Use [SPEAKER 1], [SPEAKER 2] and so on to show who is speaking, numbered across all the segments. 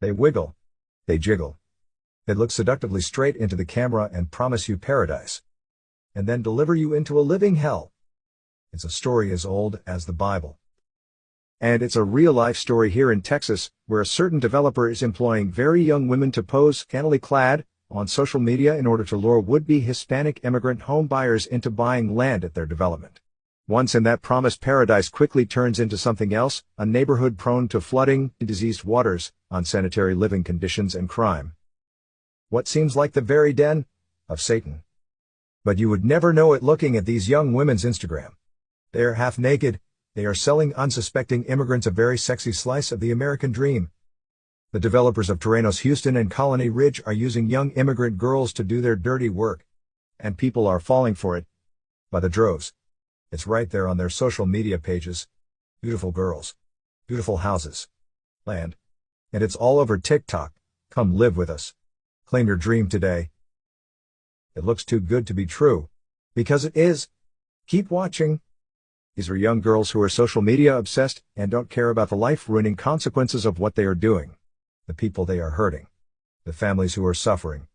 [SPEAKER 1] They wiggle. They jiggle. They look seductively straight into the camera and promise you paradise. And then deliver you into a living hell. It's a story as old as the Bible. And it's a real-life story here in Texas, where a certain developer is employing very young women to pose scantily clad on social media in order to lure would-be Hispanic immigrant home buyers into buying land at their development. Once in that promised paradise quickly turns into something else, a neighborhood prone to flooding, diseased waters, unsanitary living conditions and crime. What seems like the very den of Satan. But you would never know it looking at these young women's Instagram. They are half naked. They are selling unsuspecting immigrants a very sexy slice of the American dream. The developers of Terrenos Houston and Colony Ridge are using young immigrant girls to do their dirty work. And people are falling for it. By the droves. It's right there on their social media pages. Beautiful girls. Beautiful houses. Land. And it's all over TikTok. Come live with us. Claim your dream today. It looks too good to be true. Because it is. Keep watching. These are young girls who are social media obsessed and don't care about the life-ruining consequences of what they are doing. The people they are hurting. The families who are suffering.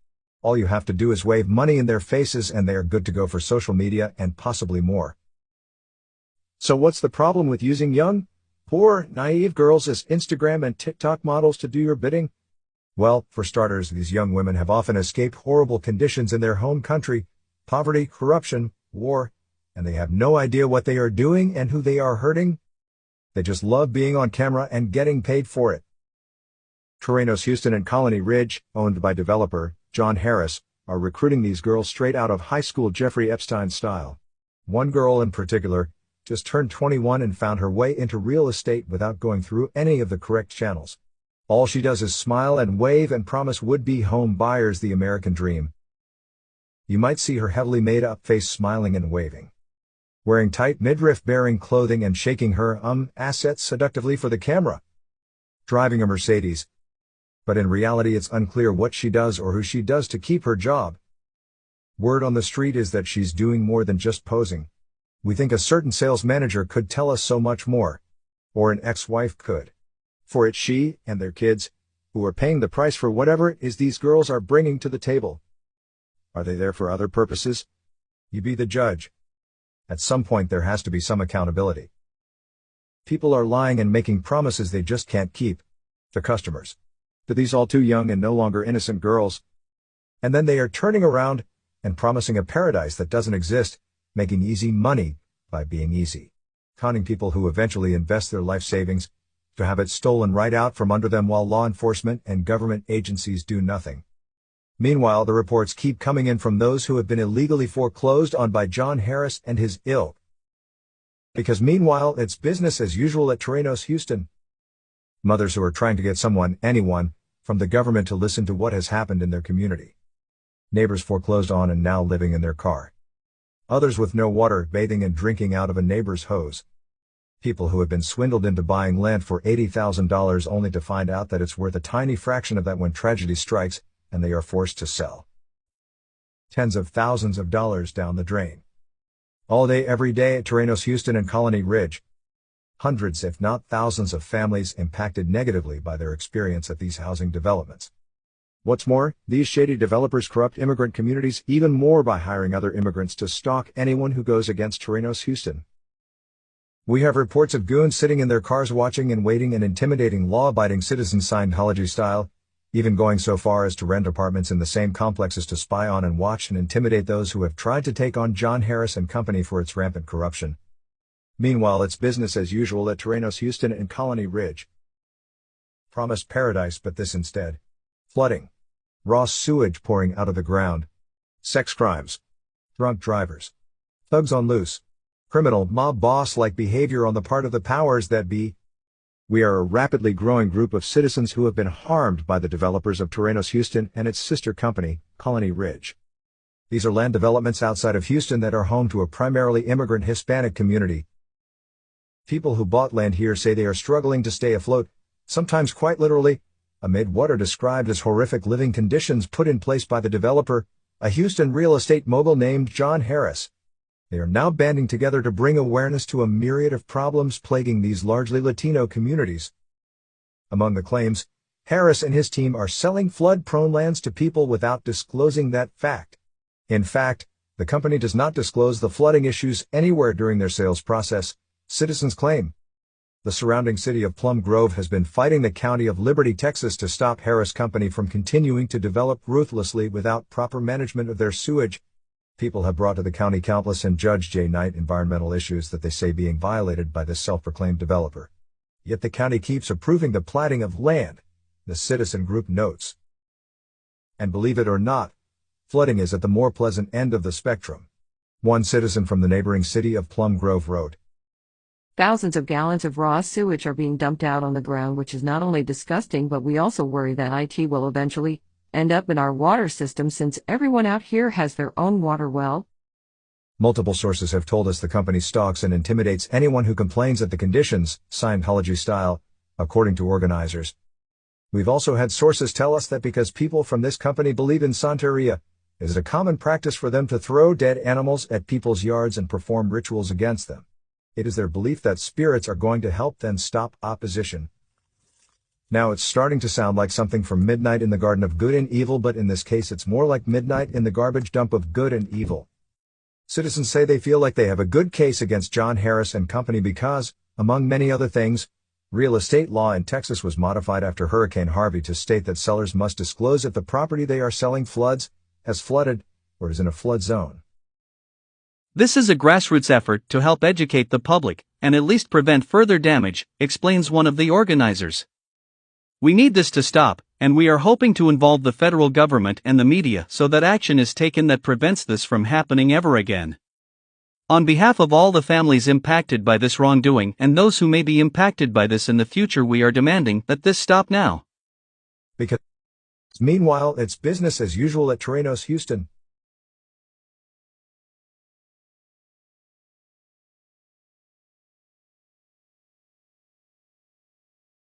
[SPEAKER 1] All you have to do is wave money in their faces and they are good to go for social media and possibly more. So what's the problem with using young, poor, naive girls as Instagram and TikTok models to do your bidding? Well, for starters, these young women have often escaped horrible conditions in their home country, poverty, corruption, war, and they have no idea what they are doing and who they are hurting. They just love being on camera and getting paid for it. Terrenos Houston and Colony Ridge, owned by developer John Harris, are recruiting these girls straight out of high school Jeffrey Epstein style. One girl in particular just turned 21 and found her way into real estate without going through any of the correct channels. All she does is smile and wave and promise would-be home buyers the American dream. You might see her heavily made-up face smiling and waving. Wearing tight midriff-bearing clothing and shaking her assets seductively for the camera. Driving a Mercedes. But in reality it's unclear what she does or who she does to keep her job. Word on the street is that she's doing more than just posing. We think a certain sales manager could tell us so much more. Or an ex-wife could. For it's she and their kids who are paying the price for whatever it is these girls are bringing to the table. Are they there for other purposes? You be the judge. At some point there has to be some accountability. People are lying and making promises they just can't keep. The customers. To these all too young and no longer innocent girls. And then they are turning around and promising a paradise that doesn't exist, making easy money by being easy. Conning people who eventually invest their life savings to have it stolen right out from under them while law enforcement and government agencies do nothing. Meanwhile, the reports keep coming in from those who have been illegally foreclosed on by John Harris and his ilk. Because meanwhile, it's business as usual at Terrenos Houston. Mothers who are trying to get anyone, from the government to listen to what has happened in their community. Neighbors foreclosed on and now living in their car. Others with no water, bathing and drinking out of a neighbor's hose. People who have been swindled into buying land for $80,000 only to find out that it's worth a tiny fraction of that when tragedy strikes, and they are forced to sell. Tens of thousands of dollars down the drain. All day every day at Terrenos Houston and Colony Ridge. Hundreds if not thousands of families impacted negatively by their experience at these housing developments. What's more, these shady developers corrupt immigrant communities even more by hiring other immigrants to stalk anyone who goes against Terrenos Houston. We have reports of goons sitting in their cars watching and waiting and intimidating law-abiding citizens Scientology style, even going so far as to rent apartments in the same complexes to spy on and watch and intimidate those who have tried to take on John Harris and company for its rampant corruption. Meanwhile, it's business as usual at Terrenos Houston and Colony Ridge. Promised paradise, but this instead. Flooding. Raw sewage pouring out of the ground. Sex crimes. Drunk drivers. Thugs on loose. Criminal, mob boss-like behavior on the part of the powers that be. We are a rapidly growing group of citizens who have been harmed by the developers of Terrenos Houston and its sister company, Colony Ridge. These are land developments outside of Houston that are home to a primarily immigrant Hispanic community. People who bought land here say they are struggling to stay afloat, sometimes quite literally, amid what are described as horrific living conditions put in place by the developer, a Houston real estate mogul named John Harris. They are now banding together to bring awareness to a myriad of problems plaguing these largely Latino communities. Among the claims, Harris and his team are selling flood-prone lands to people without disclosing that fact. In fact, the company does not disclose the flooding issues anywhere during their sales process, citizens claim. The surrounding city of Plum Grove has been fighting the county of Liberty, Texas to stop Harris Company from continuing to develop ruthlessly without proper management of their sewage. People have brought to the county countless and Judge J. Knight environmental issues that they say being violated by this self-proclaimed developer. Yet the county keeps approving the platting of land, the citizen group notes. And believe it or not, flooding is at the more pleasant end of the spectrum. One citizen from the neighboring city of Plum Grove wrote,
[SPEAKER 2] Thousands of gallons of raw sewage are being dumped out on the ground, which is not only disgusting, but we also worry that it will eventually end up in our water system since everyone out here has their own water well.
[SPEAKER 1] Multiple sources have told us the company stalks and intimidates anyone who complains at the conditions, Scientology style, according to organizers. We've also had sources tell us that because people from this company believe in Santeria, it is a common practice for them to throw dead animals at people's yards and perform rituals against them. It is their belief that spirits are going to help them stop opposition. Now it's starting to sound like something from Midnight in the Garden of Good and Evil, but in this case it's more like Midnight in the Garbage Dump of Good and Evil. Citizens say they feel like they have a good case against John Harris and Company because, among many other things, real estate law in Texas was modified after Hurricane Harvey to state that sellers must disclose if the property they are selling floods, has flooded, or is in a flood zone.
[SPEAKER 3] This is a grassroots effort to help educate the public and at least prevent further damage, explains one of the organizers. We need this to stop, and we are hoping to involve the federal government and the media so that action is taken that prevents this from happening ever again. On behalf of all the families impacted by this wrongdoing and those who may be impacted by this in the future, we are demanding that this stop now.
[SPEAKER 1] Because meanwhile, it's business as usual at Terrenos Houston.